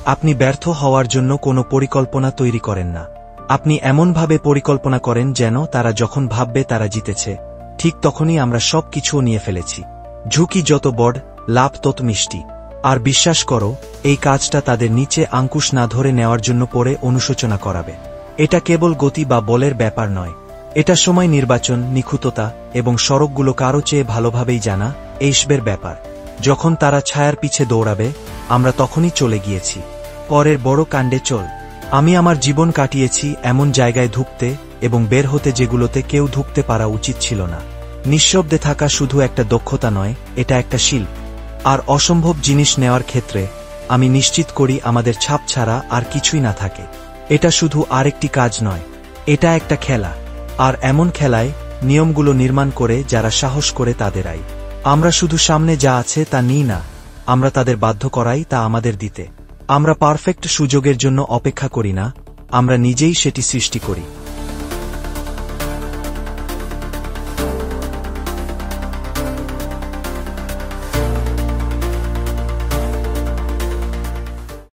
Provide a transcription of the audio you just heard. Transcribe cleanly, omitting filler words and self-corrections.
আপনি ব্যর্থ হওয়ার জন্য কোনো পরিকল্পনা তৈরি করেন না। আপনি এমনভাবে পরিকল্পনা করেন যেন তারা যখন ভাববে তারা জিতেছে, ঠিক তখনই আমরা সব কিছুও নিয়ে ফেলেছি। ঝুঁকি যত বড়, লাভ তত মিষ্টি। আর বিশ্বাস করো, এই কাজটা তাদের নিচে আঙ্কুশ না ধরে নেওয়ার জন্য পরে অনুশোচনা করাবে। এটা কেবল গতি বা বলের ব্যাপার নয়, এটা সময়, নির্বাচন, নিখুঁততা এবং সড়কগুলো কারো চেয়ে ভালোভাবেই জানা এইসবের ব্যাপার। যখন তারা ছায়ার পিছে দৌড়াবে, আমরা তখনই চলে গিয়েছি। পরের বড় কাণ্ডে চল। আমি আমার জীবন কাটিয়েছি এমন জায়গায় ঢুকতে এবং বের হতে যেগুলোতে কেউ ঢুকতে পারা উচিত ছিল না। নিঃশব্দে থাকা শুধু একটা দক্ষতা নয়, এটা একটা শিল্প। আর অসম্ভব জিনিস নেওয়ার ক্ষেত্রে আমি নিশ্চিত করি আমাদের ছাপ ছাড়া আর কিছুই না থাকে। এটা শুধু আরেকটি কাজ নয়, এটা একটা খেলা। আর এমন খেলায় নিয়মগুলো নির্মাণ করে যারা সাহস করে তাদেরাই। আমরা শুধু সামনে যা আছে তা নিই না, আমরা তাদের বাধ্য করাই তা আমাদের দিতে। আমরা পারফেক্ট সুযোগের জন্য অপেক্ষা করি না, আমরা নিজেই সেটি সৃষ্টি করি।